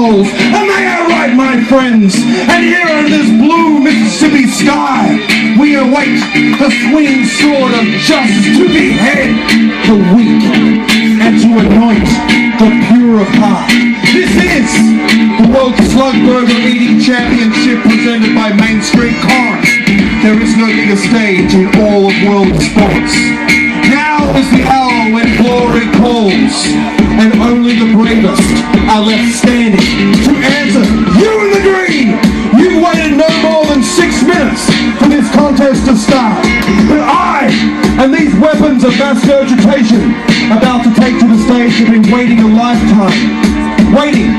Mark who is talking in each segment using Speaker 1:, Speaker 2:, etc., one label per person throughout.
Speaker 1: souls. Am I right, my friends? And here under this blue Mississippi sky, we await the swinging sword of justice to behead the weak and to anoint the pure of heart. This is the World Slugburger Eating Championship presented by Main Street Corinth. There is no bigger stage in all of world sports. Now is the hour when glory calls, and only the bravest are left standing to answer. You in the green, you've waited no more than 6 minutes for this contest to start. But I, and these weapons of mass regurgitation about to take to the stage, have been waiting a lifetime. Waiting,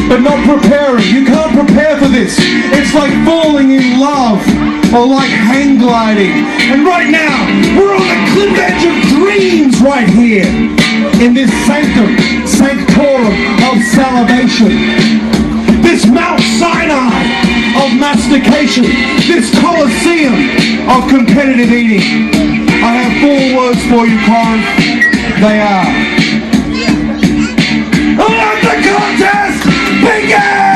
Speaker 1: but not preparing. You can't prepare for this. It's like falling in love, or like hang gliding. And right now, we're on the cliff edge of dreams right here, in this sanctum, sanctorum of salivation. This Mount Sinai of mastication. This Colosseum of competitive eating. I have 4 words for you, Corinth. They are: let the contest begin!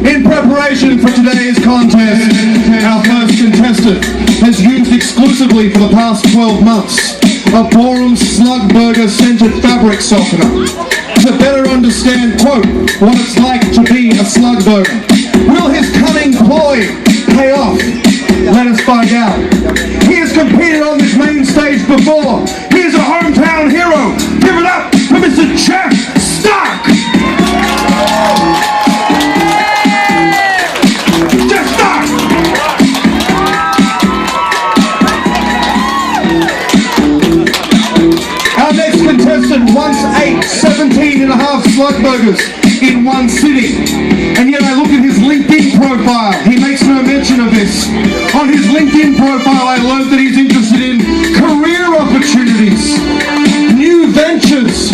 Speaker 1: In preparation for today's contest, our first contestant has used exclusively for the past 12 months a Borum Slugburger scented fabric softener to better understand, quote, what it's like to be a slugburger. Will his cunning ploy pay off? Let us find out. He has competed on this main stage before. He is a hometown hero. Give it up for Mr. Chestnut! Our next contestant once ate 17 and a half Slugburgers in one sitting. And yet I look at his LinkedIn profile. He makes no mention of this. On his LinkedIn profile, I learned that he's interested in career opportunities, new ventures,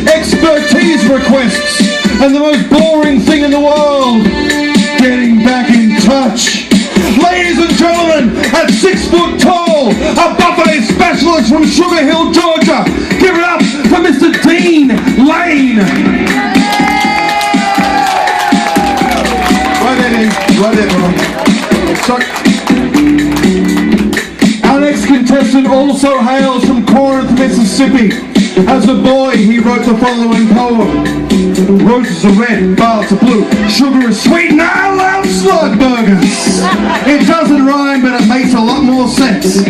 Speaker 1: expertise requests, and the most boring thing in the world, getting back in touch. Ladies and gentlemen, at 6 foot tall, a buffet specialist from Sugar Hill, Georgia, give it up for Mr. Dean Lane. Right there, Sorry. Our next contestant also hails from Corinth, Mississippi. As a boy, he wrote the following poem. Roses are red, violets are blue, sugar is sweet, and I love Slugburgers. It doesn't rhyme, but it makes a lot more sense.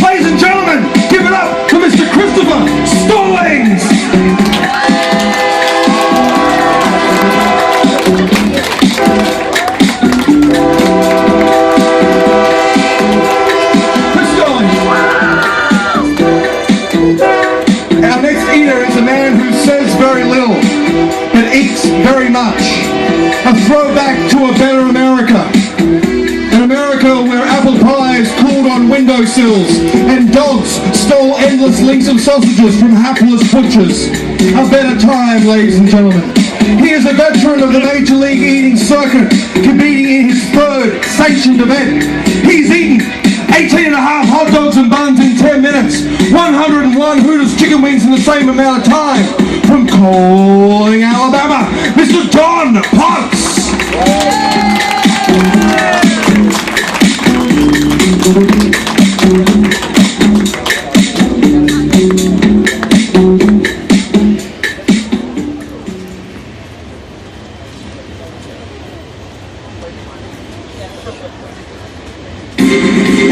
Speaker 1: Ladies and gentlemen, give it up for Mr. Christopher Stallings. Very much. A throwback to a better America. An America where apple pies cooled on windowsills and dogs stole endless links of sausages from hapless butchers. A better time, ladies and gentlemen. He is a veteran of the Major League eating circuit, competing in his 3rd sanctioned event. He's eaten 18 and a half hot dogs and buns in 10 minutes, 101 Hooters chicken wings in the same amount of time. From Coaling, Alabama, Mr. Don Potts.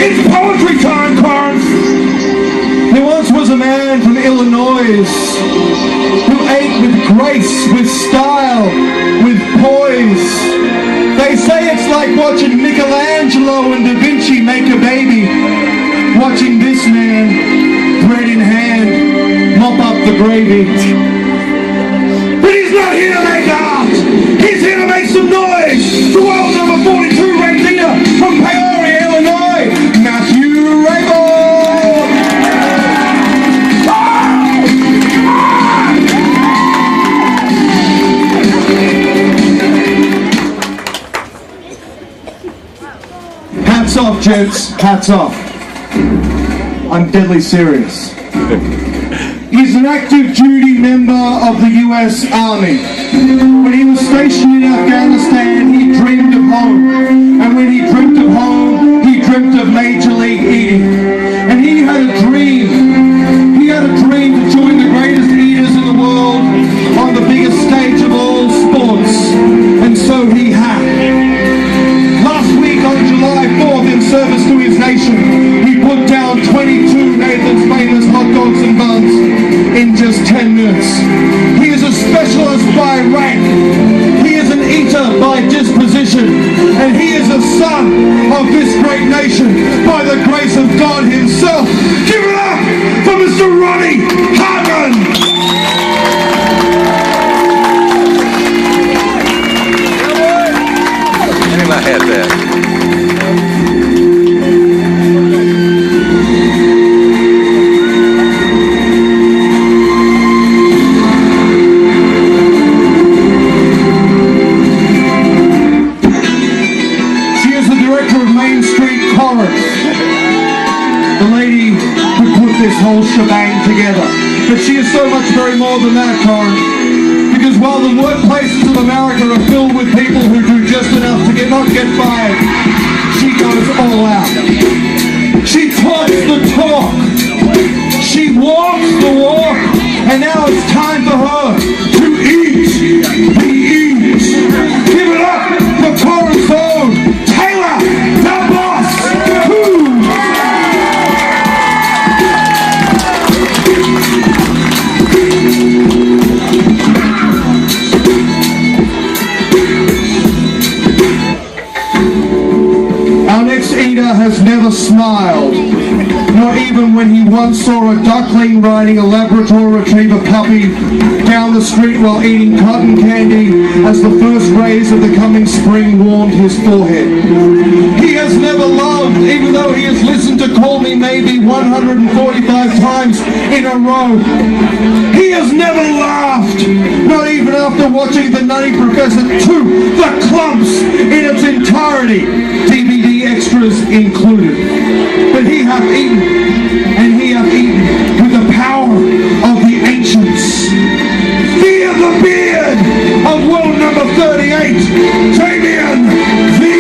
Speaker 1: It's poetry time, Corinth. There once was a man from Illinois boys who ate with grace, with style, with poise. They say it's like watching Michelangelo and Da Vinci make a baby, watching this man, bread in hand, mop up the gravy. But he's not here to make art, he's here to make some noise. The world number 42 ranked leader from Peoria, Illinois, Matthew Rabel. Hats off, gents, hats off. I'm deadly serious. He's an active duty member of the US Army. When he was stationed in Afghanistan, he dreamed of home. And when he dreamt of home, he dreamt of Major League Eating. And he had a dream. He had a dream to join the greatest eaters in the world on the biggest stage of all sports. And so he had. Last week on July 4th, in service to his nation, he put down 22 Nathan's famous hot dogs and buns in just 10 minutes. He is a specialist by rank. He is an eater by disposition. And he is a son of this great nation by the grace of God himself. Give it up for Mr. Ronnie Harmon!
Speaker 2: I had that.
Speaker 1: She is the director of Main Street Corinth, the lady who put this whole shebang together. But she is so much very more than that, Corinth. Because while the workplaces of America are filled with people who do just enough to not get fired, she goes all out. She talks the talk. She walks the walk. And now it's time for her to eat the eat. Give it up for Corinth's own Taylor, the boss. Our next eater has never smiled, not even when he once saw a duckling riding a Labrador Retriever puppy down the street while eating cotton candy as the first rays of the coming spring warmed his forehead. He has never loved, even though he has listened to Call Me Maybe 145 times in a row. He has never laughed, not even after watching The Nutty Professor 2, The Clumps, in its entirety, DVD extras included. But he hath eaten, and he hath eaten with the power of the ancients. Fear the beard of world number 38, Damien the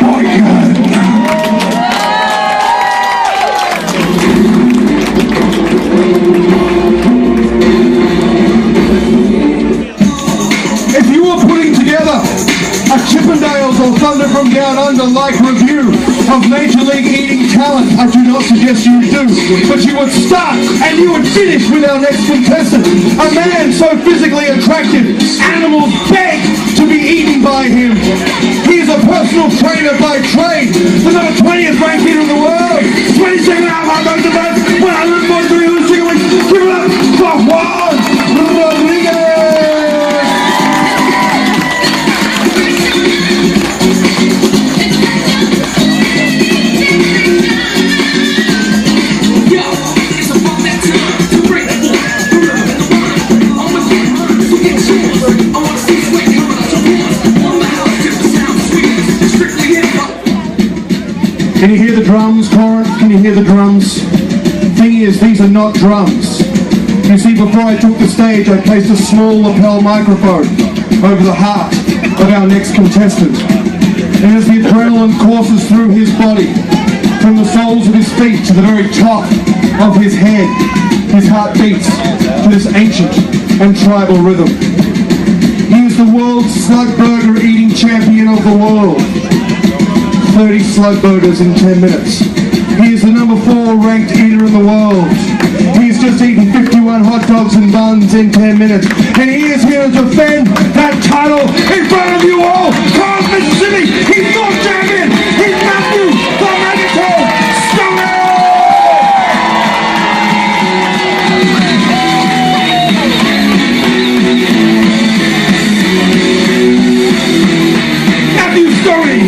Speaker 1: Boykin. If you were putting together a Chippendales or Thunder from Down Under like review of Major League Eating talent, I do not suggest you do, but you would start and you would finish with our next contestant, a man so physically attractive, animals beg to be eaten by him. He is a personal trainer by trade, the number 20th ranked eater in the world, 27 hot dogs and buns, 143 chicken wings. Give it up for Juan Rodriguez! Can you hear the drums, Corinth? Can you hear the drums? Thing is, these are not drums. You see, before I took the stage, I placed a small lapel microphone over the heart of our next contestant. And as the adrenaline courses through his body, from the soles of his feet to the very top of his head, his heart beats to this ancient and tribal rhythm. He is the world's Slugburger eating champion of the world. 30 Slugburgers in 10 minutes. He is the number 4 ranked eater in the world. He's just eaten 51 hot hot dogs and buns in 10 minutes. And he is here to defend that title in front of you all. Corinth, Mississippi, he's not champion. He's Matthew, the Megatoad, Stonie. Matthew Stonie.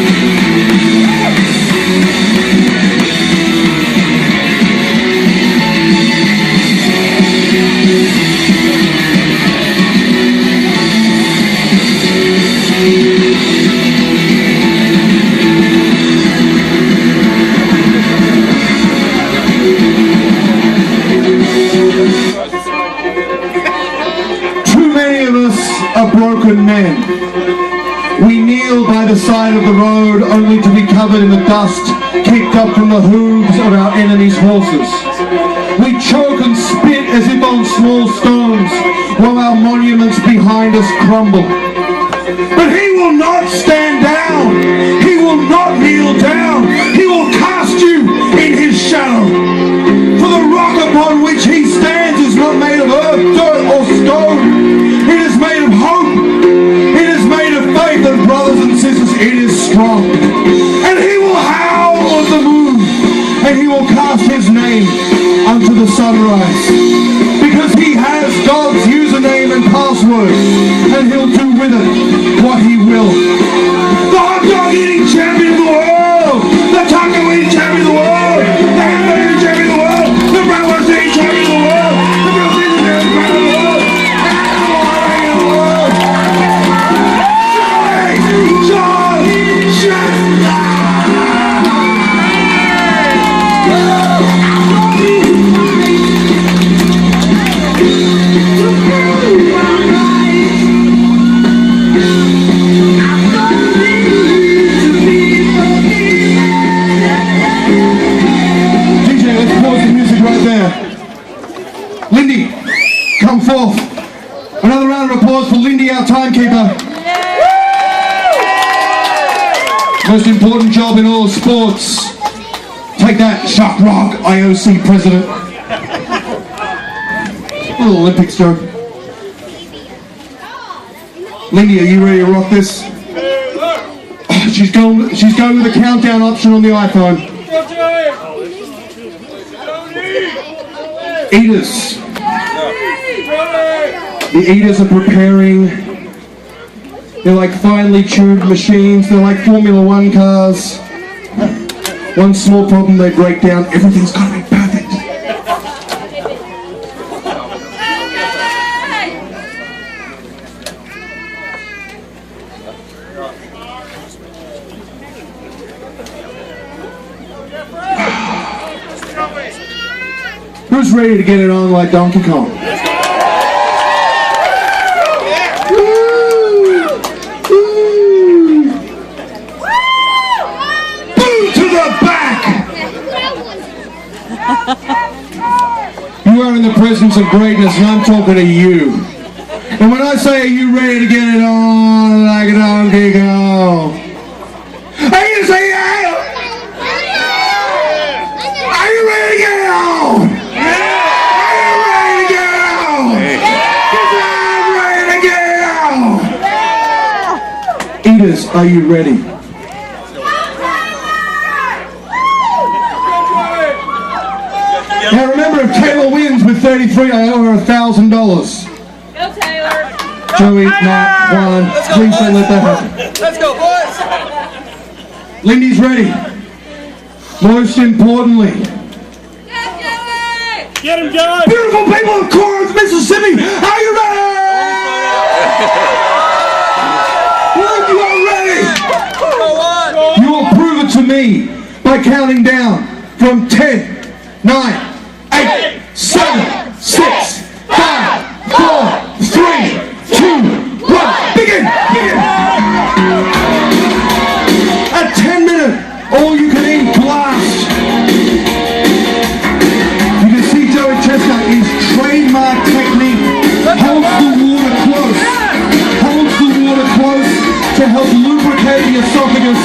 Speaker 1: Are broken men. We kneel by the side of the road only to be covered in the dust kicked up from the hooves of our enemies' horses. We choke and spit as if on small stones while our monuments behind us crumble. But he will not stand down. He will not kneel down. He will cast you in his shadow. For the rock upon which he stands is not made of earth, dirt or stone. It is made of hope. It is made of faith, and brothers and sisters, it is strong. And he will howl on the moon, and he will cast his name unto the sunrise. Because he has God's username and password, and he'll do with it what he will. The hot dog eating champion of the world, the taco eating champion of the world, the hamburger eating champion of the world, the bratwurst eating champion of the world, the grilled cheese eating champion of the world. Lindy, come forth. Another round of applause for Lindy, our timekeeper. Most important job in all sports. Take that, Chuck Rock, IOC president. A little Olympics joke. Lindy, are you ready to rock this? She's going with the countdown option on the iPhone. Eaters. The eaters are preparing. They're like finely tuned machines. They're like Formula One cars. One small problem, they break down. Everything's got to be perfect. Who's ready to get it on like Donkey Kong? You are in the presence of greatness, and I'm talking to you. And when I say, are you ready to get it on like a Donkey Kong? Are you saying, are you ready to get it on? Are you ready to get it on? Because I'm ready to get it on. Eaters, are you ready? Now remember, if Taylor wins with 33, I owe her $1,000.
Speaker 2: Go Taylor!
Speaker 1: Joey, not one. Please don't let that happen.
Speaker 3: Let's go, boys!
Speaker 1: Lindy's ready. Most importantly,
Speaker 3: get him, Joey!
Speaker 1: Beautiful people of Corinth, Mississippi, are you ready? Look, you are ready. You will prove it to me by counting down from 10, 9, 8, 7, 6, 5, 4, 3, 2, 1. Begin! A 10-minute, all-you-can-eat blast. You can see Joey Chestnut, his trademark technique holds the water close to help lubricate the esophagus,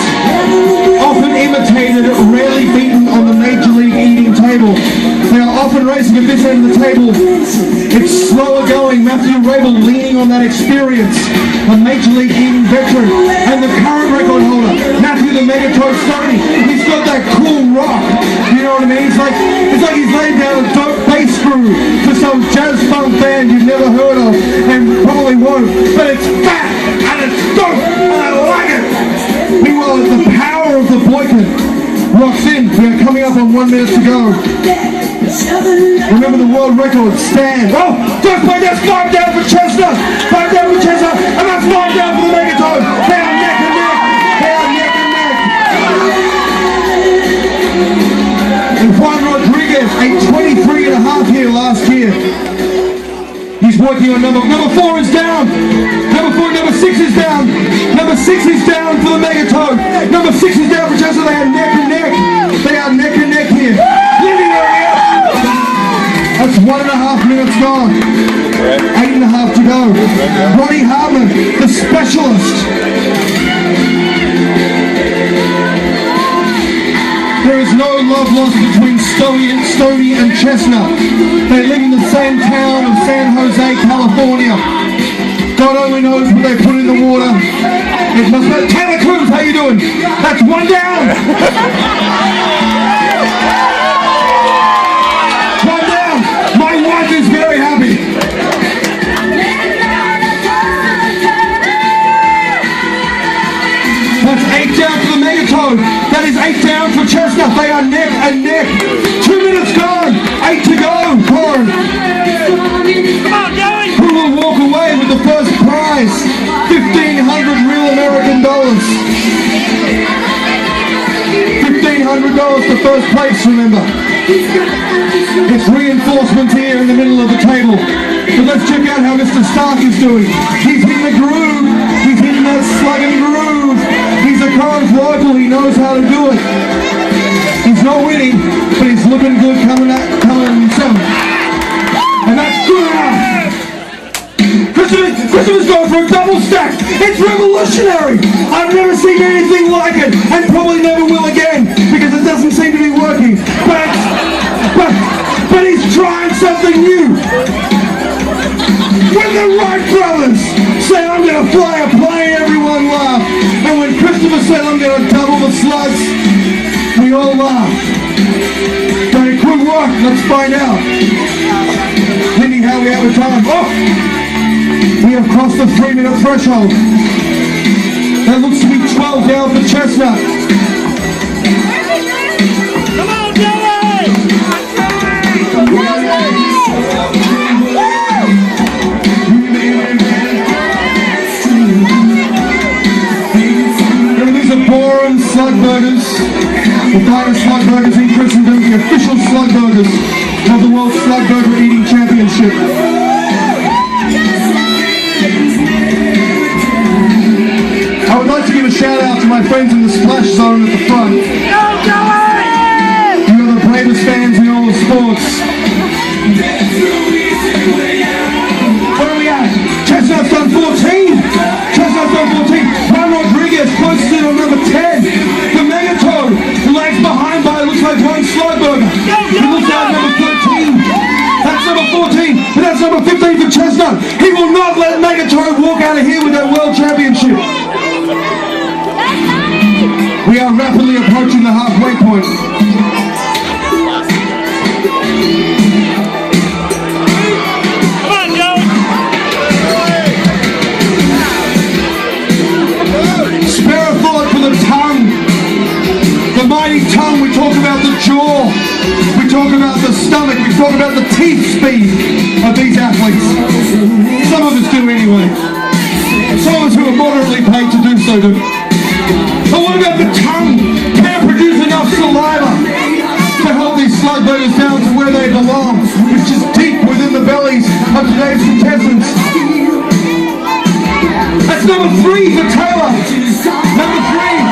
Speaker 1: often imitated, rarely beaten on the Major League eating table. They are Often racing at this end of the table, it's slower going. Matthew Rabel leaning on that experience, a Major League Eating veteran, and the current record holder, Matthew the Megatoad Stonie. He's got that cool rock, you know what I mean? It's like he's laying down a dope bass groove for some jazz funk band you've never heard of, and probably won't, but it's fat, and it's dope, and I like it. Meanwhile, the power of the Boykin rocks in. We are coming up on 1 minute to go. Remember the world record, stand. Oh, first play, that's 5 down for Chestnut. 5 down for Chestnut, and that's 5 down for the Megatoad. They are neck and neck. They are neck and neck. And Juan Rodriguez, a 23.5 here last year. He's working on number 4 is down. Number 6 is down. Number 6 is down for the Megatoad. Number 6 is down for Chestnut. They are neck and neck. They are neck and neck here. Living area. That's 1.5 minutes gone. 8.5 to go. Ronnie Hartman, the specialist. There is no love lost between Stonie and Chestnut. They live in the same town of San Jose, California. God only knows what they put in the water. It must be. Taylor Cruz, how you doing? That's 1 down. 1 down. My wife is very happy. That's 8 down for the Megatoad. That is 8 down for Chestnut. They are neck and neck. 2 minutes gone. 8 to go. Corinth.
Speaker 3: Come on, Joey!
Speaker 1: Who will walk away with the first prize? $1,500 real American dollars. $1,500 for first place, remember. It's reinforcements here in the middle of the table. But let's check out how Mr. Stark is doing. He's hitting the groove. He's hitting that slug and groove. He's a Corinth local. He knows how to do it. He's not winning, but he's looking good coming 7th. And that's good enough. Christopher's going for a double stack. It's revolutionary. I've never seen anything like it, and probably never will again, because it doesn't seem to be working. But he's trying something new. When the Wright brothers said, I'm going to fly a plane, everyone laughed. And when Christopher said, I'm going to double the slugs, we all laughed. But it could work. Let's find out. Depending how we have a time. Oh! We have crossed the 3-minute threshold. That looks to be 12 down for Chestnut.
Speaker 3: Come on, Joey!
Speaker 1: These are boring Slugburgers. The finest Slugburgers in Christendom, the official Slugburgers of the World Slugburger Eating Championship. I would like to give a shout out to my friends in the splash zone at the front. You are the bravest fans in all of sports. Where are we at? Chestnut's done 14. Chestnut's done 14. Juan Rodriguez closes in on number 10. The Megatoad lags behind by, it looks like one Slugburger. He looks like number 13. That's number 14. And that's number 15 for Chestnut. He will not let Megatoad walk out of here with that world championship. We are rapidly approaching the halfway point.
Speaker 3: Come on, Joey!
Speaker 1: Spare a thought for the tongue. The mighty tongue. We talk about the jaw. We talk about the stomach. We talk about the teeth speed of these athletes. Some of us do anyway. Some of us who are moderately paid to do so do. But what about the tongue? Can it produce enough saliva to help these Slugburgers down to where they belong, which is deep within the bellies of today's contestants? That's number 3 for Taylor. Number 3.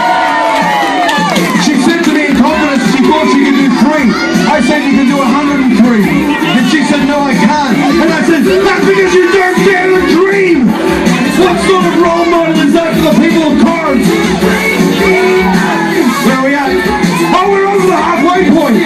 Speaker 1: She said to me in confidence she thought she could do 3. I said you can do 103. And she said no, I can't. And I said that's because you don't dare to dream. What sort of role model is that for the people of Corinth? Where are we at? Oh, we're over the halfway point.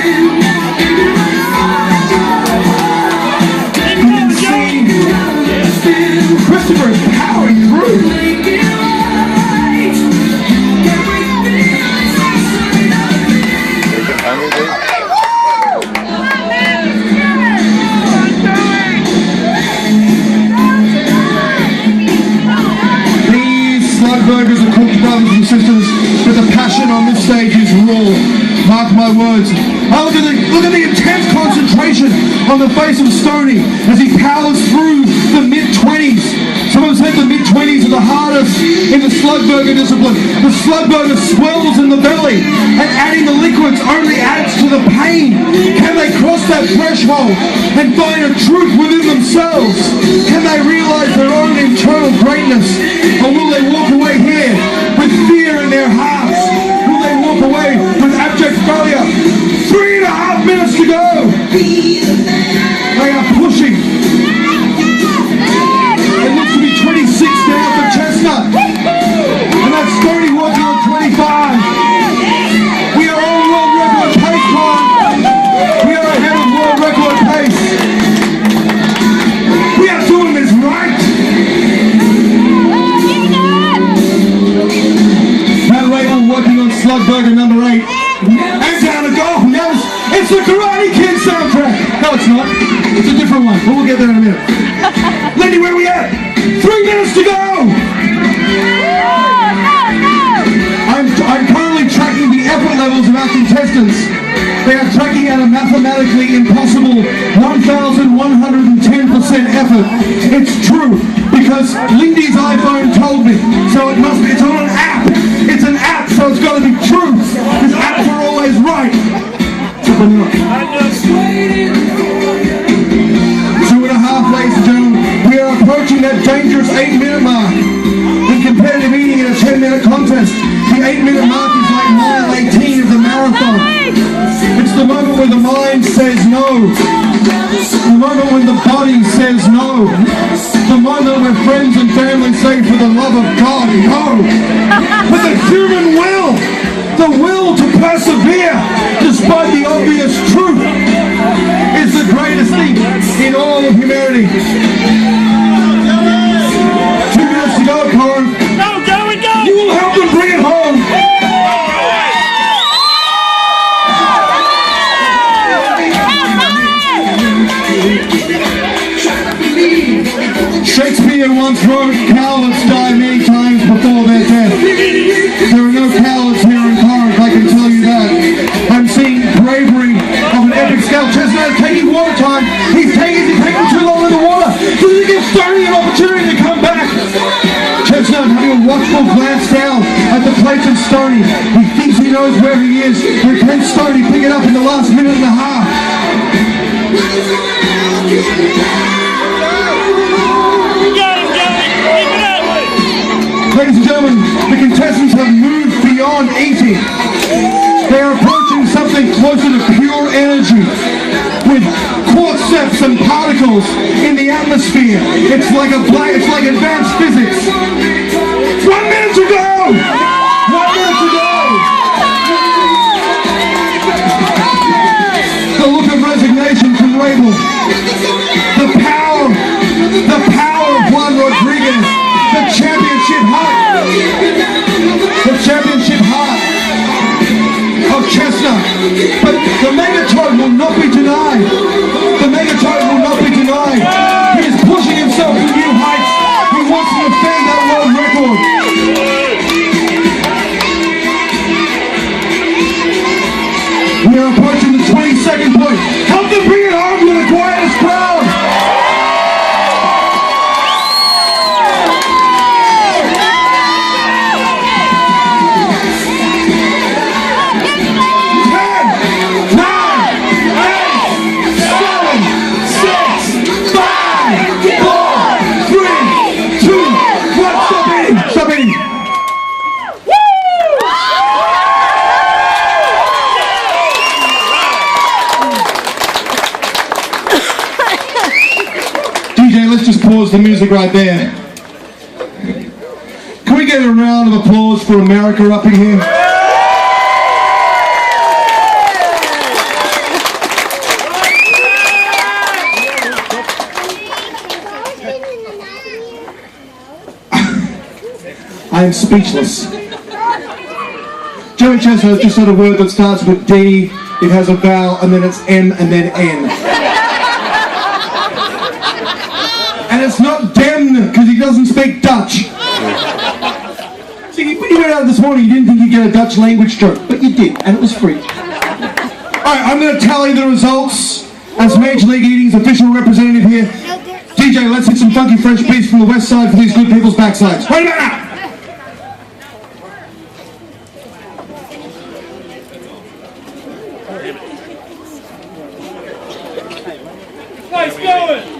Speaker 1: on the face of Stonie as he powers through the mid-20s. Someone said the mid-20s are the hardest in the Slugburger discipline. The Slugburger swells in the belly, and adding the liquids only adds to the pain. Can they cross that threshold and find a truth within themselves? Can they realize their own internal greatness? Or will they walk away here with fear in their hearts? Will they walk away with abject failure? 3.5 minutes to go. They are pushing. It looks to be 26 now for Chestnut. And that's Stonie working on 25. We are on world record pace, Corinth. We are ahead of world record pace. We are doing this right. Matt Rabel working on Slugburger number 8. And down to golf. Now it's the Karate Kid soundtrack. No, it's not. It's a different one. But we'll get there in a minute. Lindy, where are we at? 3 minutes to go. I'm currently tracking the effort levels of our contestants. They are tracking at a mathematically impossible 1,110% effort. It's true, because Lindy's iPhone told me. So it must be, it's on an app. It's an app, so it's got to be true. Because apps are always right. 2.5, ladies and gentlemen. We are approaching that dangerous 8-minute mark. In competitive eating in a 10-minute contest, the 8-minute mark is like mile 18 of the marathon. It's the moment where the mind says no. The moment when the body says no. The moment where friends and family say, for the love of God, no. But the human will, the will to persevere despite the obvious truth, is the greatest thing in all of humanity. 2 minutes to go, Corinth.
Speaker 3: Go, Joey, go!
Speaker 1: You will help them bring it home. Shakespeare once wrote, cowards die many times before their death. There are no cowards here in Corinth, I can tell you that. I'm seeing bravery of an epic scale. Chestnut is taking water time. He's taking too long in the water. Does he give Stonie an opportunity to come back? Chestnut having a watchful glance down at the plates of Stonie. He thinks he knows where he is. But can Stonie pick it up in the last minute and a half? Ladies and gentlemen, the contestants have moved beyond eating. They are approaching something closer to pure energy, with quartz and particles in the atmosphere. It's like advanced physics. 1 minute to go! 1 minute to go! The look of resignation from Rabel. The power of Juan Rodriguez. The championship heart. The championship heart of Chestnut. But the Megatoad will not be denied. The Megatoad will not be denied. He is pushing himself to new heights. He wants to defend that world record. We are approaching the 22nd point. Help them bring it home to the quietest crowd. Let's just pause the music right there. Can we get a round of applause for America up in here? I am speechless. Joey Chestnut just said a word that starts with D, it has a vowel, and then it's M, and then N. And it's not dem, because he doesn't speak Dutch. See, when you went out this morning, you didn't think you'd get a Dutch language joke, but you did, and it was free. Alright, I'm going to tally the results as Major League Eating's official representative here, DJ, let's hit some funky fresh beats from the west side for these good people's backsides. Wait a minute!
Speaker 3: Nice going!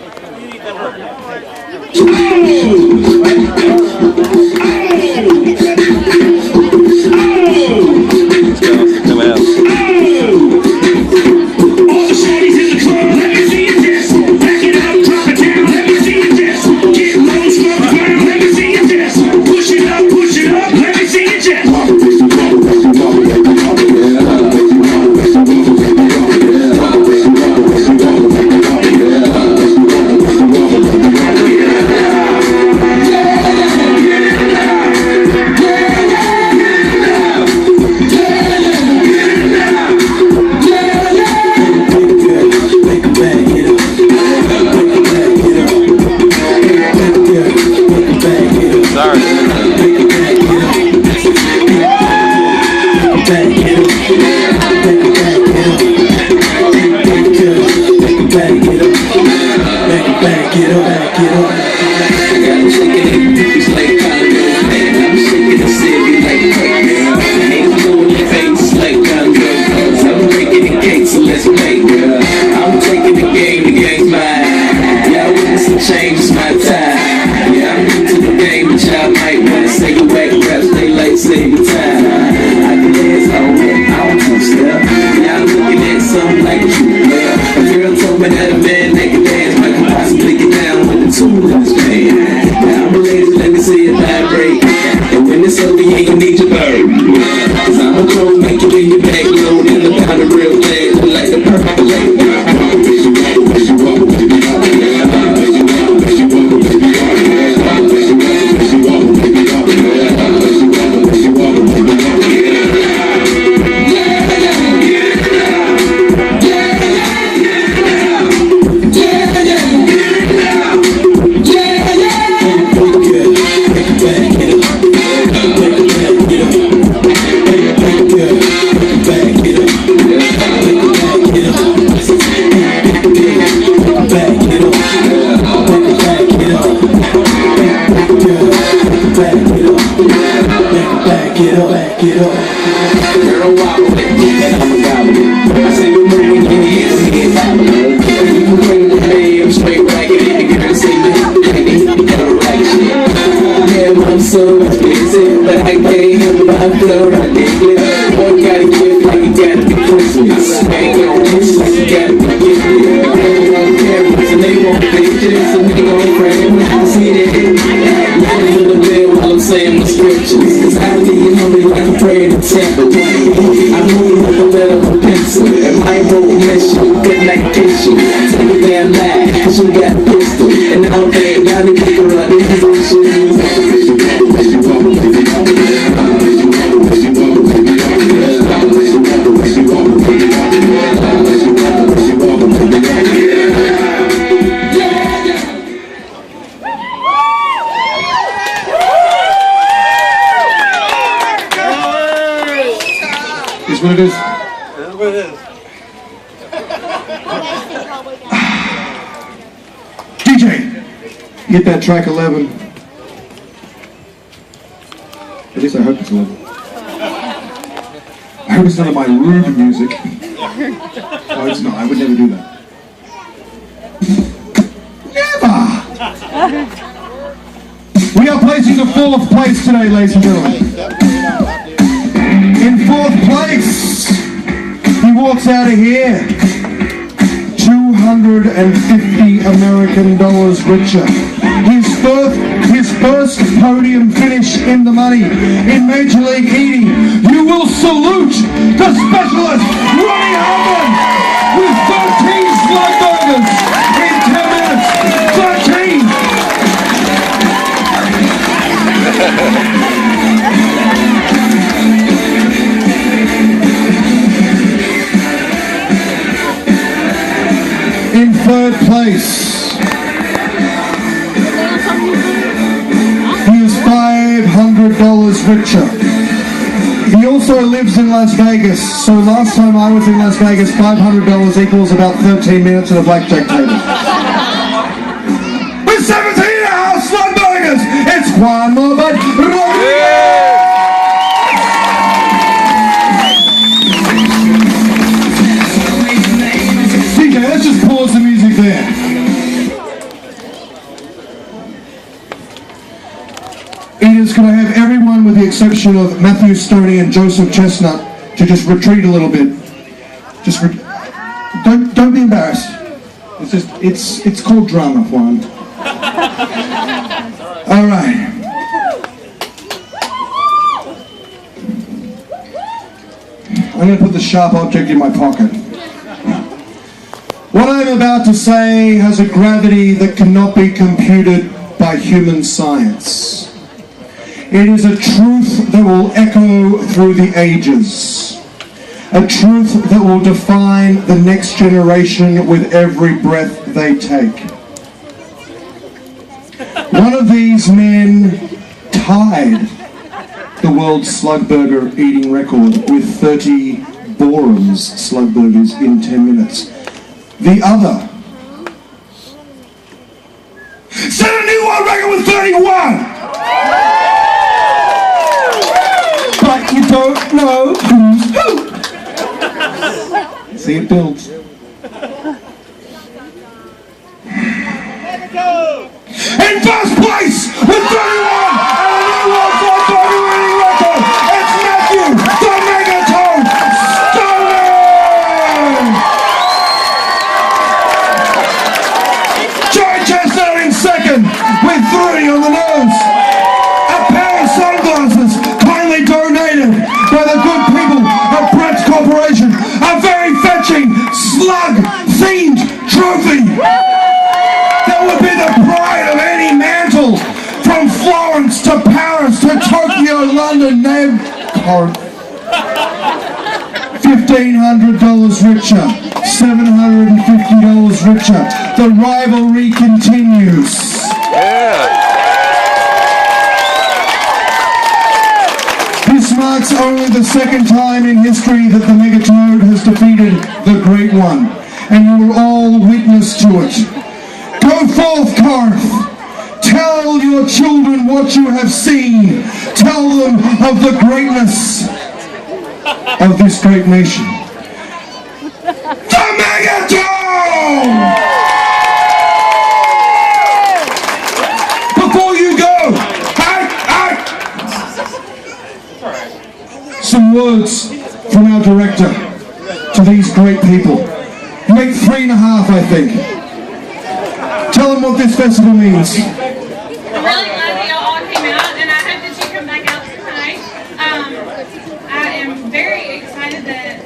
Speaker 1: Is what it is.
Speaker 3: That's what it is.
Speaker 1: DJ, get that track 11. At least I hope it's 11. I hope it's none of my rude music. No, it's not. I would never do that. Never! We are placing the 4th place today, ladies and gentlemen. In 4th place, he walks out of here $250 American richer. His first podium finish in the money in Major League Eating. You will salute the specialist, Ronnie Harmon, with 13 Slugburgers in 10 minutes. 13! In 3rd place, he is $500 richer. He also lives in Las Vegas, so last time I was in Las Vegas, $500 equals about 13 minutes at a blackjack table. With 17.5 Slugburgers, it's Juan Morbid. DJ, let's just pause the music there. Could I have everyone, with the exception of Matthew Stonie and Joseph Chestnut, to just retreat a little bit? Just don't be embarrassed. It's called drama, Juan. All right. I'm going to put the sharp object in my pocket. What I'm about to say has a gravity that cannot be computed by human science. It is a truth that will echo through the ages. A truth that will define the next generation with every breath they take. One of these men tied the world's Slugburger eating record with 30 Boram's Slugburgers in 10 minutes. The other set a new world record with 31! But you don't know who's who. See, it builds. In first place with 31 and a new world Slugburger winning record, it's Matthew the Megatoad Stonie! Joey Chestnut in second with 3 on the nose. A pair of sunglasses kindly donated by the good people of Brett's Corporation. A very fetching slug-themed trophy that would be the pride of any mantle, from Florence to Paris to Tokyo, London, named Corinth. $1,500 richer, $750 richer. The rivalry continues. This marks only the second time in history that the Megatoad has defeated the Great One, and you were all witness to it. Go forth, Corinth. Tell your children what you have seen. Tell them of the greatness of this great nation. The Megatoad! Before you go, some words from our director to these great people. You make 3.5, I think. Tell them what this festival means.
Speaker 2: I'm really glad that y'all all came out, and I hope that you come back out tonight. I am very excited that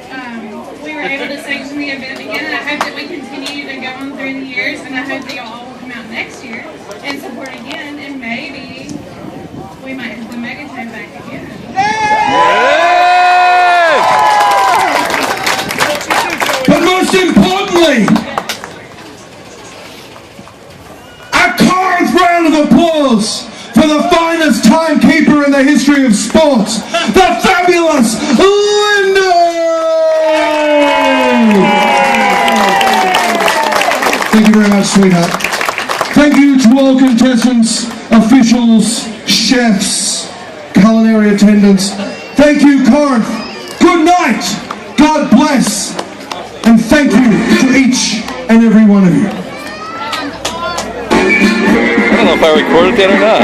Speaker 2: we were able to sanction the event again, and I hope that we continue to go on through the years, and I hope that y'all all will come out next year and support again, and maybe we might have the Megatoad back again.
Speaker 1: But most importantly, round of applause for the finest timekeeper in the history of sports, the fabulous Linda! Thank you very much, sweetheart. Thank you to all contestants, officials, chefs, culinary attendants. Thank you, Corinth. Good night. God bless. And thank you to each and every one of you.
Speaker 3: I don't know if I recorded that or not.